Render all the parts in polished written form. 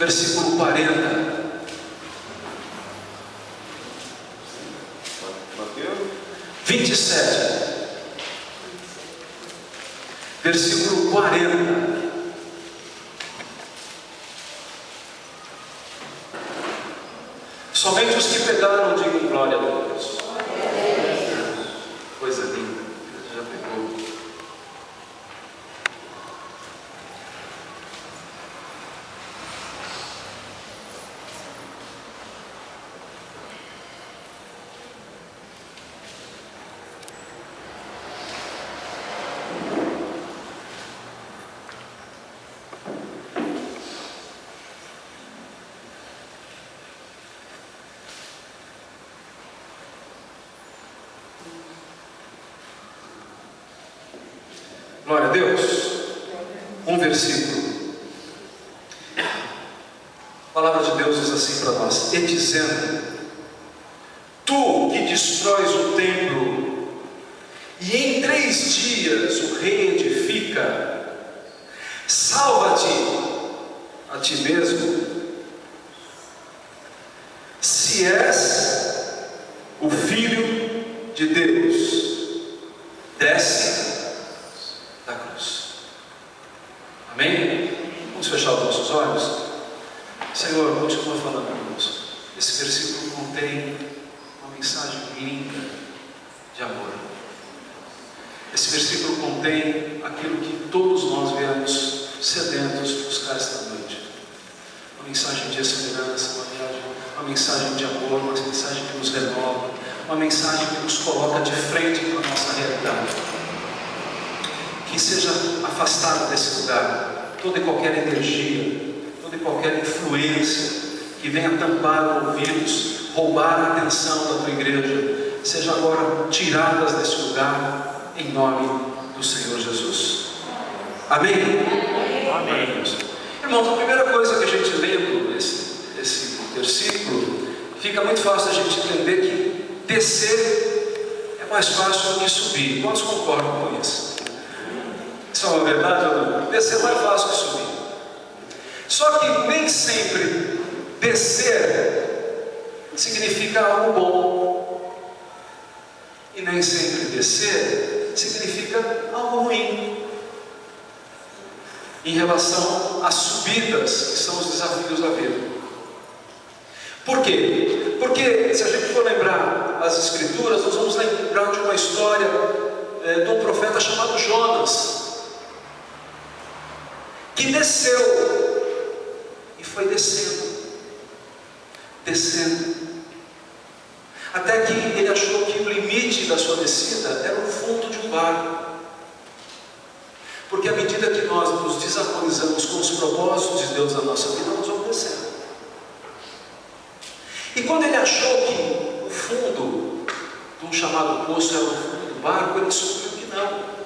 versículo 40. Mateus 27, versículo 40. Somente os que pegaram digam glória a Deus. Coisa linda, já pegou. Glória a Deus. Um versículo. A palavra de Deus diz assim para nós: e dizendo: tu que destróis o templo, e em 3 dias o reedifica, salva-te a ti mesmo, se és o Filho de Deus, desce da cruz. Amém? Vamos fechar os nossos olhos. Senhor, continua falando conosco. Esse versículo contém uma mensagem linda de amor. Esse versículo contém aquilo que todos nós viemos sedentos buscar esta noite. Uma mensagem de esperança, uma mensagem de amor, uma mensagem que nos renova, uma mensagem que nos coloca de frente para a nossa realidade. Que seja afastado desse lugar toda e qualquer energia, toda e qualquer influência que venha tampar ouvidos, roubar a atenção da tua igreja, seja agora tiradas desse lugar, em nome do Senhor Jesus. Amém? Amém. Irmãos, a primeira coisa que a gente lendo esse versículo, fica muito fácil a gente entender que descer é mais fácil do que subir. Quantos concordam com isso? Isso é uma verdade ou não? Descer é mais fácil que subir. Só que nem sempre descer significa algo bom, e nem sempre descer significa algo ruim, em relação às subidas, que são os desafios da vida. Por quê? Porque se a gente for lembrar as Escrituras, nós vamos lembrar de uma história de um profeta chamado Jonas, que desceu e foi descendo, até que ele achou que o limite da sua descida era o fundo de um barco, porque à medida que nós nos desarmonizamos com os propósitos de Deus na nossa vida, nós vamos descendo. E quando ele achou que o fundo de um chamado poço era o fundo do barco, ele descobriu que não.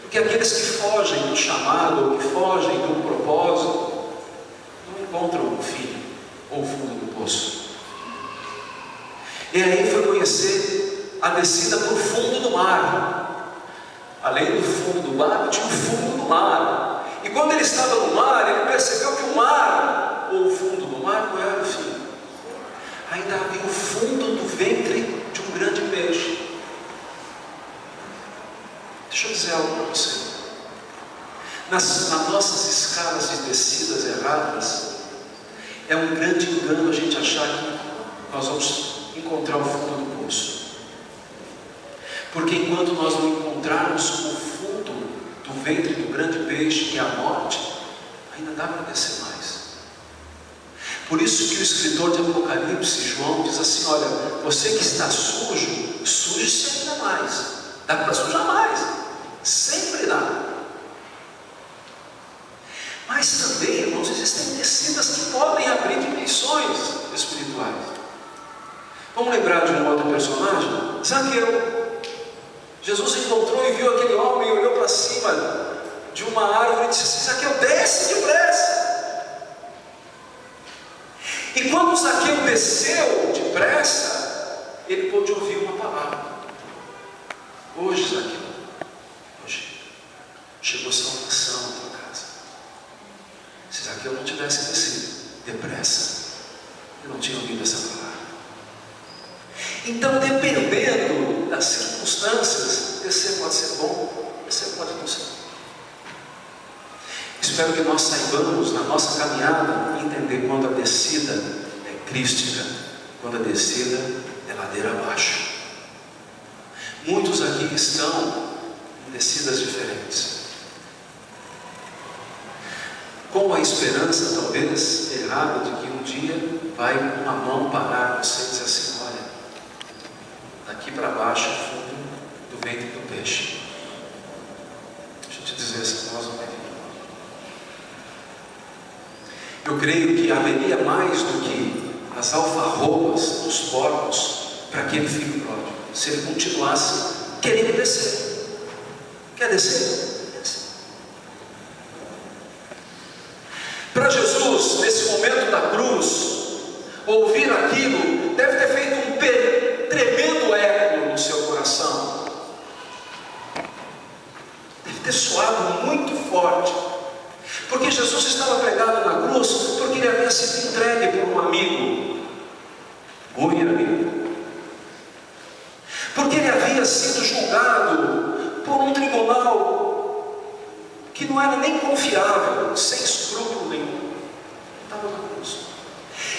Porque aqueles que fogem do chamado, ou que fogem do propósito, não encontram o fim, ou o fundo do poço. E aí foi conhecer a descida para o fundo do mar. Além do fundo do barco, tinha o fundo do mar. E quando ele estava no mar, ele percebeu que o mar, ou o fundo do mar, não era o fim. Ainda havia o fundo do ventre de um grande peixe. Deixa eu dizer algo para você. Nas nossas escalas de descidas erradas, é um grande engano a gente achar que nós vamos encontrar o fundo do poço. Porque enquanto nós não encontrarmos o fundo do ventre do grande peixe, que é a morte, ainda dá para descer mais. Por isso que o escritor de Apocalipse, João, diz assim: olha, você que está sujo, suje-se ainda mais. Dá para sujar mais. Sempre dá. Mas também, irmãos, existem descidas que podem abrir dimensões espirituais. Vamos lembrar de um outro personagem? Zaqueu. Jesus encontrou e viu aquele homem, olhou para cima de uma árvore e disse assim: Zaqueu, desce depressa. E quando Zaqueu desceu depressa, ele pôde ouvir uma palavra: hoje, Zaqueu, hoje chegou salvação na tua casa. Se Zaqueu não tivesse descido depressa, eu não tinha ouvido essa palavra. Então, dependendo das circunstâncias, descer pode ser bom, descer pode não ser. Espero que nós saibamos, na nossa caminhada, entender quando a descida é crística, quando a descida é ladeira abaixo. Muitos aqui estão em descidas diferentes, com a esperança, talvez, errada, de que um dia vai uma mão parar você e dizer assim: olha, daqui para baixo é o fundo do ventre do peixe. Deixa eu te dizer, essa voz não vai vir. Eu creio que haveria mais do que as alfarrobas dos porcos para aquele filho pródigo, se ele continuasse querendo descer. Quer descer? Desce. Para Jesus, nesse momento da cruz, ouvir aquilo deve ter feito um tremendo eco no seu coração. Deve ter soado muito forte. Porque Jesus estava pregado na cruz porque ele havia sido entregue por um amigo, muito amigo. Porque ele havia sido julgado por um tribunal que não era nem confiável, sem escrúpulo nenhum. Estava na cruz.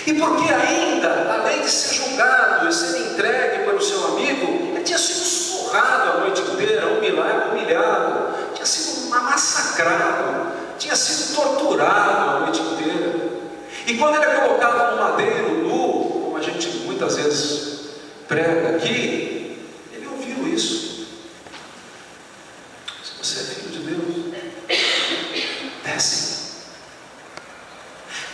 E porque ainda, além de ser julgado e ser entregue pelo seu amigo, ele tinha sido surrado a noite inteira, humilhado, tinha sido massacrado, tinha sido torturado a noite inteira. E quando ele é colocado no madeiro nu, como a gente muitas vezes prega aqui, ele ouviu isso. Se você é filho de Deus, desce.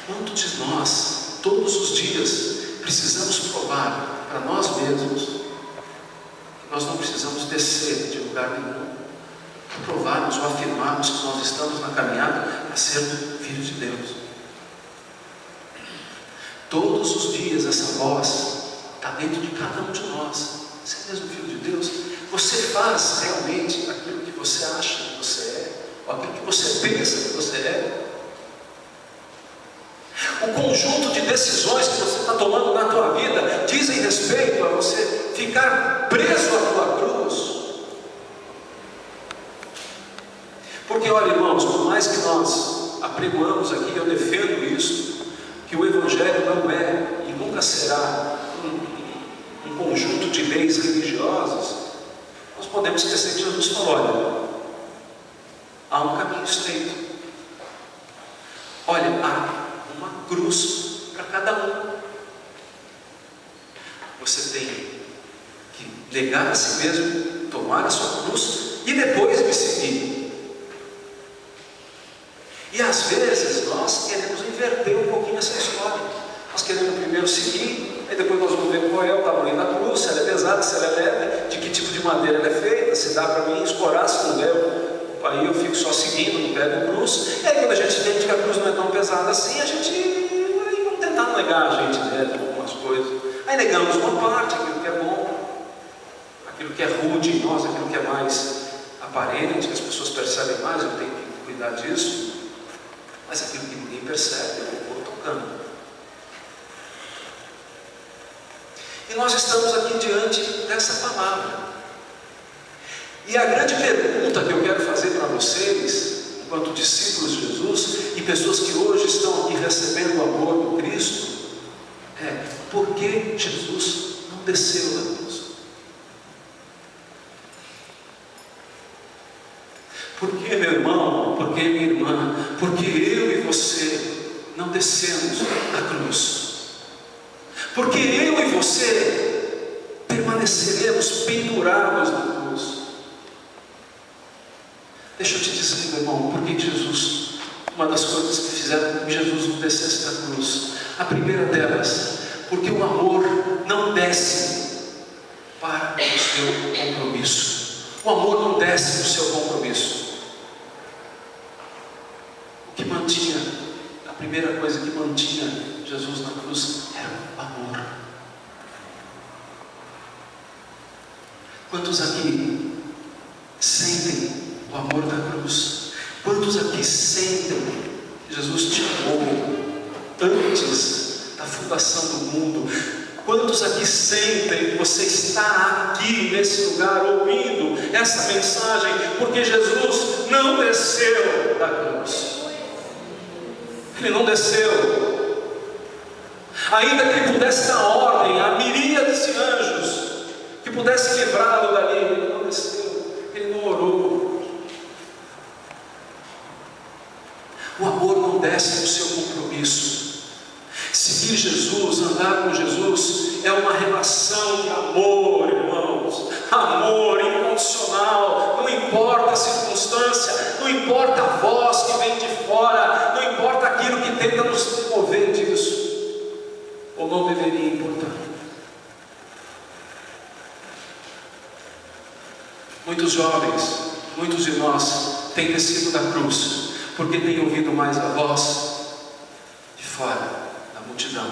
Quantos de nós, todos os dias, precisamos provar para nós mesmos que nós não precisamos descer de lugar nenhum, provarmos ou afirmarmos que nós estamos na caminhada para ser filhos de Deus. Todos os dias essa voz está dentro de cada um de nós. Você é mesmo filho de Deus? Você faz realmente aquilo que você acha que você é, ou aquilo que você pensa que você é? O conjunto de decisões que você está tomando na tua vida dizem respeito a você ficar preso à tua cruz? Porque olha, irmãos, por mais que nós apregoamos aqui, eu defendo isso, que o Evangelho não é e nunca será um conjunto de leis religiosas, nós podemos esquecer que Jesus falou: olha, há um caminho estreito, olha, há uma cruz para cada um. Você tem que negar a si mesmo, tomar a sua cruz e depois me seguir. E às vezes nós queremos inverter um pouquinho essa história. Nós queremos primeiro seguir, aí depois nós vamos ver qual é o tamanho da cruz, se ela é pesada, se ela é leve, de que tipo de madeira ela é feita, se dá para mim escorar, se não der, aí eu fico só seguindo, não pego a cruz. E aí quando a gente entende que a cruz não é tão pesada assim, a gente aí vamos tentar negar a gente mesmo algumas coisas. Aí negamos uma parte, aquilo que é bom, aquilo que é rude em nós, aquilo que é mais aparente, que as pessoas percebem mais, eu tenho que cuidar disso. Mas aquilo que ninguém percebe, eu vou tocando. E nós estamos aqui diante dessa palavra. E a grande pergunta que eu quero fazer para vocês, enquanto discípulos de Jesus, e pessoas que hoje estão aqui recebendo o amor do Cristo, é: por que Jesus não desceu da cruz? Por que, meu irmão? Por que, minha irmã? Porque eu e você não descemos da cruz? Porque eu e você permaneceremos pendurados na cruz? Deixa eu te dizer, meu irmão, por que Jesus, uma das coisas que fizeram com que Jesus não descesse da cruz, a primeira delas, porque o amor não desce para o seu compromisso. O amor não desce do seu compromisso. O que mantinha, a primeira coisa que mantinha Jesus na cruz era o amor. Quantos aqui sentem o amor da cruz? Quantos aqui sentem Jesus te amou antes da fundação do mundo. Quantos aqui sentem que você está aqui nesse lugar ouvindo essa mensagem porque Jesus não desceu da cruz? Ele não desceu. Ainda que ele pudesse dar ordem a miríades de anjos que pudesse livrá-lo dali, ele não desceu, ele não orou. O amor não desce do seu compromisso. Seguir Jesus, andar com Jesus, é uma relação de amor, irmãos. Amor incondicional. Não importa a circunstância, não importa a voz que vem de fora, não importa aquilo que tenta nos mover disso, ou não deveria importar. Muitos jovens, muitos de nós têm descido da cruz porque têm ouvido mais a voz de fora da multidão.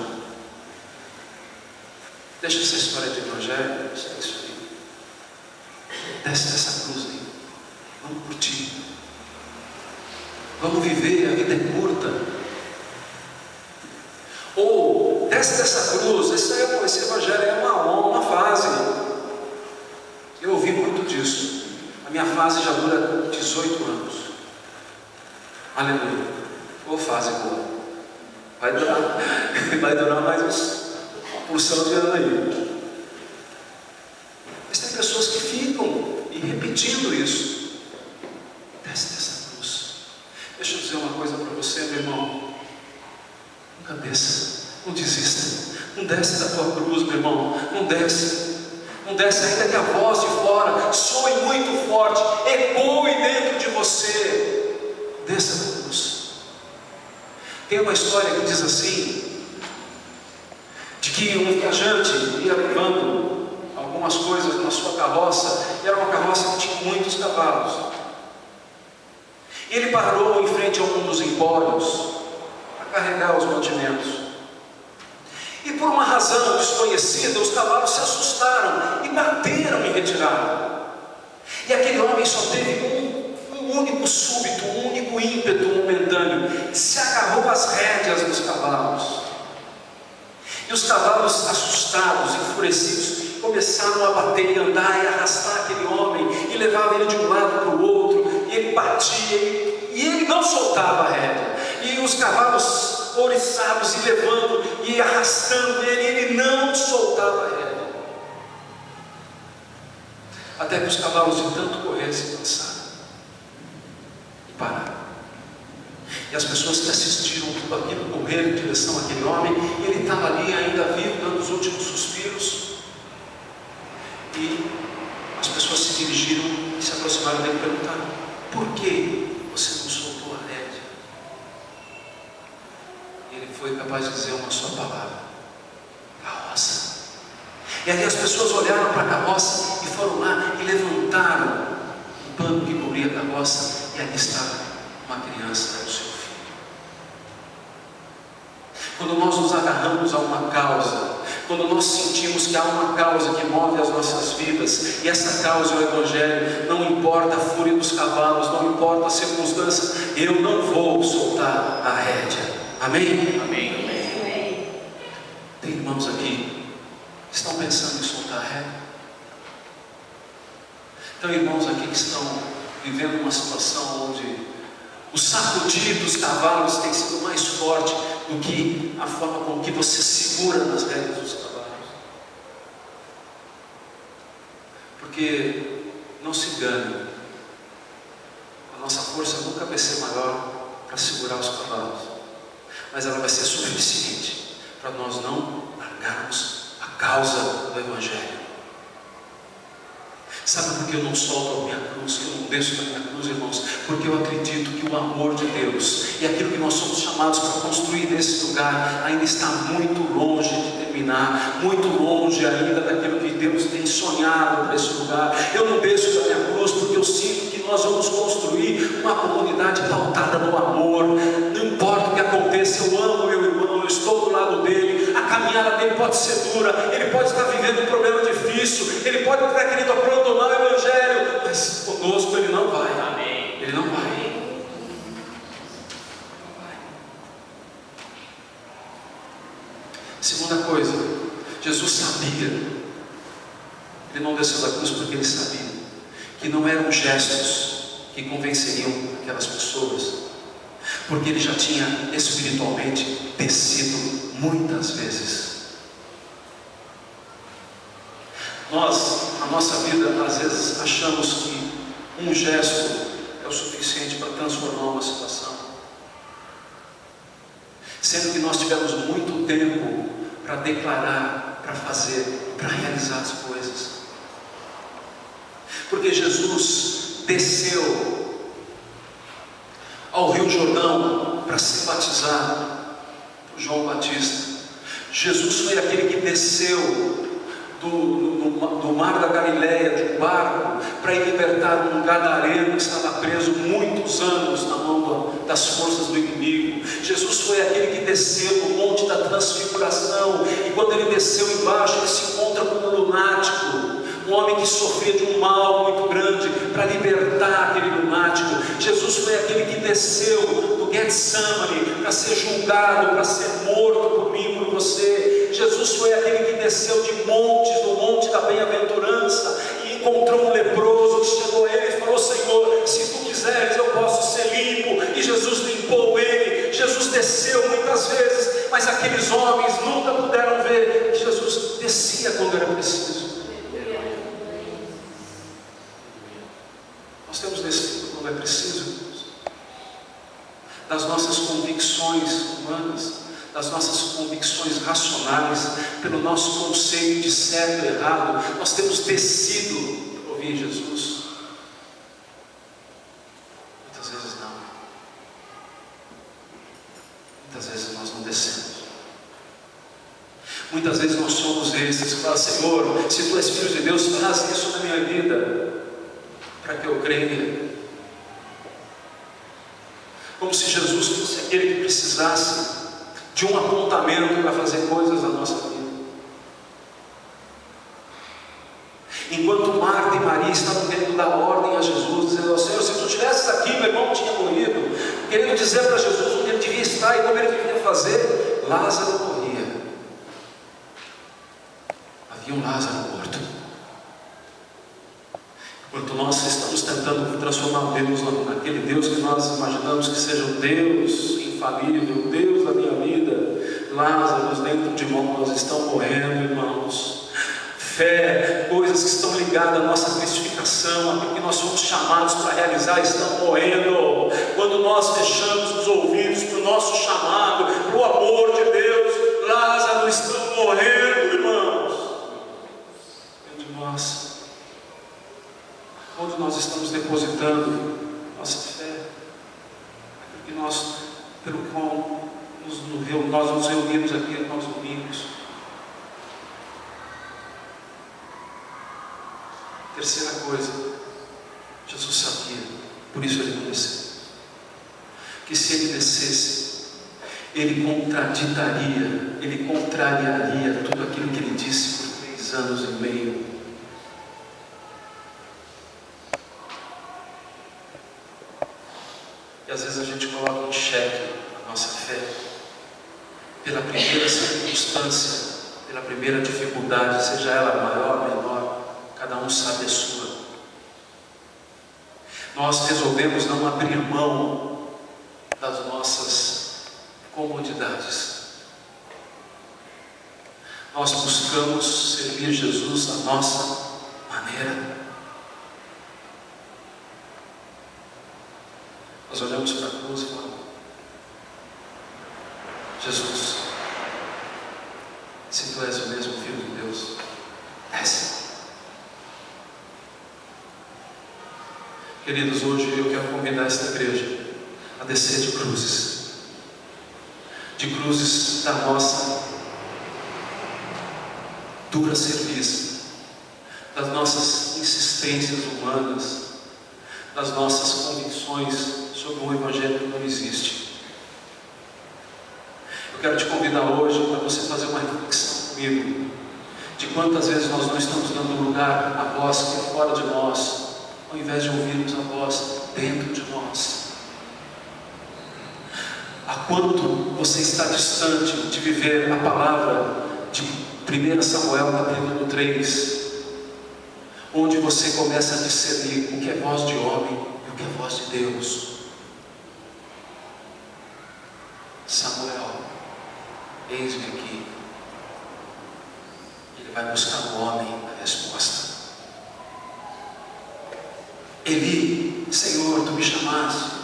Deixa essa história de evangelho, isso aí. Desce dessa cruz aí. Vamos curtir. Vamos viver, a vida é curta. Ou desce dessa cruz, esse evangelho é uma fase. Eu ouvi muito disso. A minha fase já dura 18 anos. Aleluia. Ou fase boa. Vai durar mais uma porção de ano aí. Mas tem pessoas que ficam e repetindo isso. Desce dessa cruz. Deixa eu dizer uma coisa para você, meu irmão. Nunca desça. Não desista. Não desce da tua cruz, meu irmão. Não desce. Não desce, ainda que a voz de fora soe muito forte, ecoe dentro de você. Desça da cruz. Tem uma história que diz assim, de que um viajante ia levando algumas coisas na sua carroça, e era uma carroça que tinha muitos cavalos. Ele parou em frente a um dos empórios para carregar os mantimentos. E por uma razão desconhecida, os cavalos se assustaram e bateram em retirada. E aquele homem só teve um único súbito, um único ímpeto momentâneo. Se agarrou às rédeas dos cavalos. E os cavalos, assustados, enfurecidos, começaram a bater e andar e arrastar aquele homem, e levavam ele de um lado para o outro, e ele batia, e ele não soltava a rédea. E os cavalos ouriçados e levando e arrastando ele não soltava a rédea. Até que os cavalos de tanto correr se cansaram e pararam. E as pessoas que assistiram tudo aquilo correram em direção àquele homem, e ele estava ali ainda vivo, dando os últimos suspiros. E as pessoas se dirigiram e se aproximaram dele e perguntaram: por que você não soltou a rédea? E ele foi capaz de dizer uma só palavra: carroça. E aí as pessoas olharam para a carroça e foram lá e levantaram o pano que cobria a carroça, e ali estava uma criança, era o seu filho. Quando nós nos agarramos a uma causa, quando nós sentimos que há uma causa que move as nossas vidas, e essa causa é o Evangelho, não importa a fúria dos cavalos, não importa a circunstância, eu não vou soltar a rédea. Amém? Amém. Amém. Tem irmãos aqui que estão pensando em soltar a rédea? Tem irmãos aqui que estão vivendo uma situação onde o sacudir dos cavalos tem sido mais forte do que a forma com que você segura nas rédeas dos cavalos. Porque, não se engane, a nossa força nunca vai ser maior para segurar os cavalos, mas ela vai ser suficiente para nós não largarmos a causa do Evangelho. Sabe por que eu não solto a minha cruz, que eu não desço da minha cruz, irmãos? Porque eu acredito que o amor de Deus e aquilo que nós somos chamados para construir nesse lugar ainda está muito longe de terminar, muito longe ainda daquilo que Deus tem sonhado para esse lugar. Eu não desço da minha cruz porque eu sinto que nós vamos construir uma comunidade pautada no amor. Não importa o que aconteça, eu amo meu irmão, eu estou do lado dele. A caminhada dele pode ser dura, ele pode estar vivendo um problema difícil, ele pode estar querendo abandonar o Evangelho, mas conosco ele não vai. Amém. Ele não vai. Segunda coisa, Jesus sabia, Ele não desceu da cruz porque Ele sabia que não eram gestos que convenceriam aquelas pessoas, porque Ele já tinha espiritualmente descido muitas vezes. Nós, na nossa vida, às vezes achamos que um gesto é o suficiente para transformar uma situação, sendo que nós tivemos muito tempo para declarar, para fazer, para realizar as coisas. Porque Jesus desceu ao Rio Jordão para ser batizado por João Batista. Jesus foi aquele que desceu do mar da Galileia, de um barco, para ir libertar um gadareno que estava preso muitos anos na mão das forças do inimigo. Jesus foi aquele que desceu no monte da transfiguração, e quando ele desceu embaixo, ele se encontra com um lunático, um homem que sofria de um mal muito grande, para libertar aquele lunático. Jesus foi aquele que desceu do Getsemane para ser julgado, para ser morto por mim, por você. Jesus foi aquele que desceu de montes, do monte da bem-aventurança, e encontrou um leproso que chegou a ele e falou: Senhor, se tu quiseres eu posso ser limpo. E Jesus limpou ele. Jesus desceu muitas vezes, mas aqueles homens nunca puderam ver que Jesus descia quando era preciso. Nós temos descido quando é preciso, irmãos, das nossas convicções humanas, das nossas convicções racionais, pelo nosso conceito de certo e errado. Nós temos descido para ouvir Jesus? Muitas vezes não. Muitas vezes nós não descemos. Muitas vezes nós somos esses que falam: Senhor, se tu és filho de Deus, faz isso na minha vida, para que eu creia. Como se Jesus fosse aquele que precisasse de um apontamento para fazer coisas na nossa vida. Enquanto Marta e Maria estavam querendo dar ordem a Jesus, dizendo: Senhor, se tu estivesses aqui, meu irmão tinha morrido, querendo dizer para Jesus onde ele devia estar e como ele devia fazer, Lázaro morria. Havia um Lázaro morto. Enquanto nós estamos tentando transformar Deus naquele Deus que nós imaginamos que seja o Deus infalível, o Deus da minha vida, Lázaro dentro de nós estão morrendo, irmãos. Fé, coisas que estão ligadas à nossa testificação, aquilo que nós somos chamados para realizar, estão morrendo. Quando nós fechamos os ouvidos para o nosso chamado, para o amor de Deus, Lázaro estão morrendo, irmãos. Dentro de nós. Onde nós estamos depositando nossa fé, pelo qual nós nos reunimos aqui aos domingos. Terceira coisa, Jesus sabia, por isso ele não desceu, que se ele descesse, ele contradiria, ele contrariaria tudo aquilo que ele disse por 3 anos e meio. E às vezes a gente coloca em xeque a nossa fé pela primeira circunstância, pela primeira dificuldade, seja ela maior ou menor, cada um sabe a sua. Nós resolvemos não abrir mão das nossas comodidades. Nós buscamos servir Jesus da nossa maneira. Nós olhamos para a cruz e falamos: Jesus, se tu és o mesmo Filho de Deus, desce. Queridos, hoje eu quero convidar esta igreja a descer de cruzes da nossa dura serviço, das nossas insistências humanas, das nossas convicções sobre um evangelho que não existe. Eu quero te convidar hoje para você fazer uma reflexão comigo de quantas vezes nós não estamos dando lugar à voz que é fora de nós, ao invés de ouvirmos a voz dentro de nós. há quanto você está distante de viver a palavra de 1 Samuel capítulo 3, onde você começa a discernir o que é voz de homem e o que é voz de Deus. Samuel, eis-me aqui. Ele vai buscar no homem a resposta. Eli, Senhor, tu me chamaste.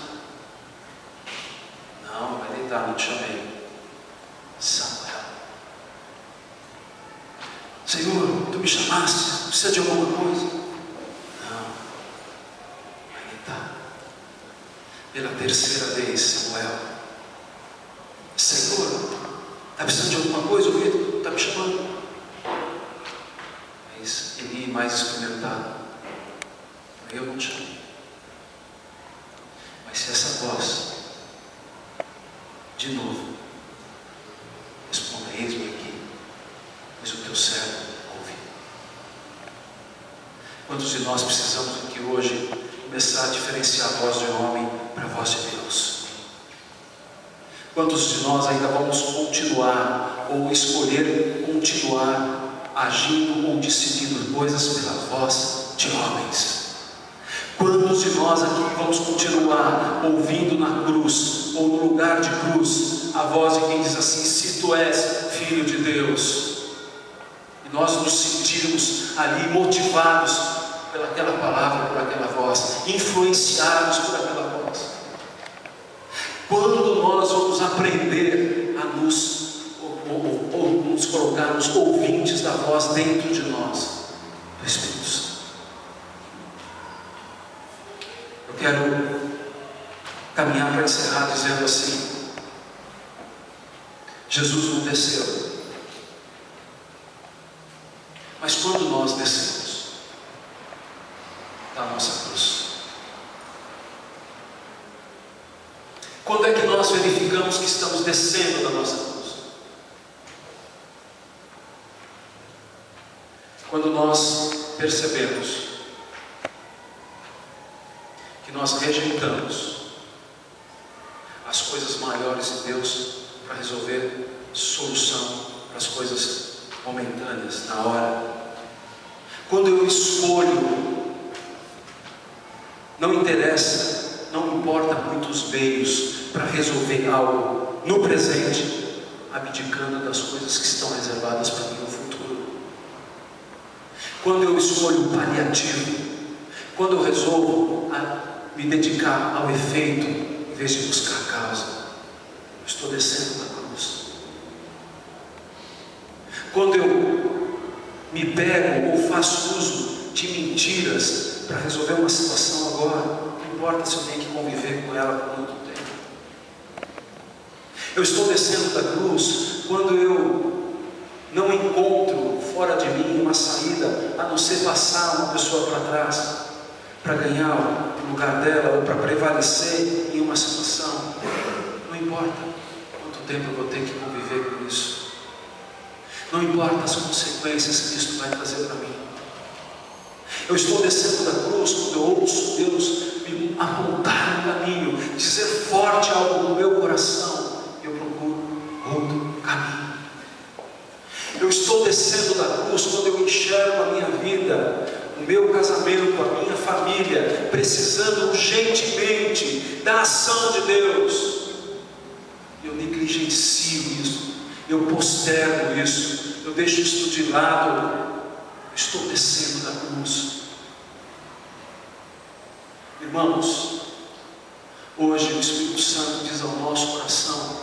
Não, vai deitar, não te chamei. Samuel, Senhor, tu me chamaste, precisa de alguma coisa? Não, vai deitar. Pela terceira vez, Samuel, Senhor, está precisando de alguma coisa? O Vitor está me chamando. Mas Eli, mais experimentado, eu não te chamei. Mas se essa voz de novo responda, eis-me aqui, mas o teu servo ouve. Quantos de nós precisamos aqui hoje começar a diferenciar a voz de homem para a voz de Deus? Quantos de nós ainda vamos continuar ou escolher continuar agindo ou decidindo coisas pela voz de homens? Quantos de nós aqui vamos continuar ouvindo na cruz, ou no lugar de cruz, a voz de quem diz assim: se tu és filho de Deus, e nós nos sentirmos ali motivados pelaquela palavra, por aquela voz, influenciados por aquela voz? Quando nós vamos aprender a nos colocarmos ouvintes da voz dentro de nós, do Espírito Santo? Eu quero caminhar para encerrar dizendo assim: Jesus não desceu, mas quando nós descemos da nossa cruz, quando é que nós verificamos que estamos descendo da nossa cruz? Quando nós percebemos que nós rejeitamos as coisas maiores de Deus para resolver solução para as coisas momentâneas, na hora. Quando eu escolho, não interessa, não importa muitos meios para resolver algo no presente, abdicando das coisas que estão reservadas para mim no futuro. Quando eu escolho o paliativo, quando eu resolvo me dedicar ao efeito em vez de buscar a causa, eu estou descendo da cruz. Quando eu me pego ou faço uso de mentiras para resolver uma situação agora, não importa se eu tenho que conviver com ela por muito tempo. Eu estou descendo da cruz quando eu não encontro fora de mim uma saída a não ser passar uma pessoa para trás, para ganhar o lugar dela ou para prevalecer em uma situação. Não importa quanto tempo eu vou ter que conviver com isso. Não importa as consequências que isso vai trazer para mim. Eu estou descendo da cruz quando eu ouço Deus me apontar no caminho, dizer forte algo no meu coração. Eu procuro outro caminho. Eu estou descendo da cruz quando eu enxergo a minha vida, o meu casamento, a minha família precisando urgentemente da ação de Deus. Eu negligencio isso, eu postergo isso, eu deixo isso de lado. Estou descendo da cruz. Irmãos, hoje o Espírito Santo diz ao nosso coração: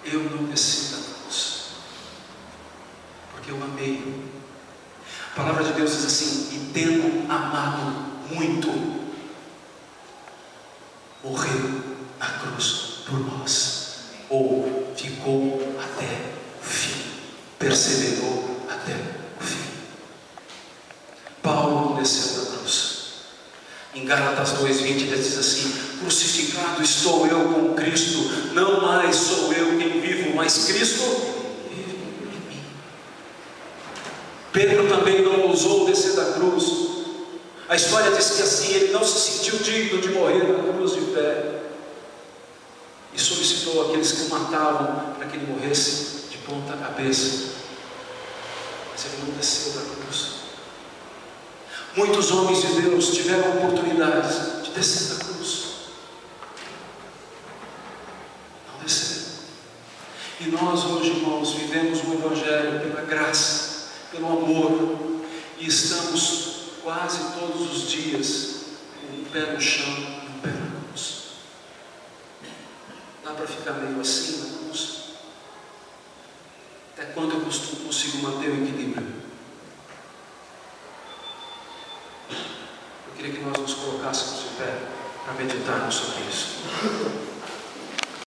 eu não desci da cruz, porque eu amei. A palavra de Deus diz assim: e tendo amado muito, morreu na cruz por nós, ou ficou até o fim, perseverou até o fim. Paulo não desceu da cruz. Em Gálatas 2:20 ele diz assim: crucificado estou eu com Cristo, não mais sou eu quem vivo, mas Cristo vive em mim. Pedro também não ousou descer da cruz. A história diz que assim, ele não se sentiu digno de morrer na cruz de pé. e solicitou àqueles que o matavam para que ele morresse de ponta cabeça. Mas ele não desceu da cruz. Muitos homens de Deus tiveram oportunidades de descer da cruz. Não desceram. E nós hoje, irmãos, vivemos o Evangelho pela graça, pelo amor, e estamos quase todos os dias com um pé no chão e um pé na cruz. Dá para ficar meio assim na cruz? Até quando eu consigo manter o equilíbrio? Eu queria que nós nos colocássemos de pé para meditarmos sobre isso.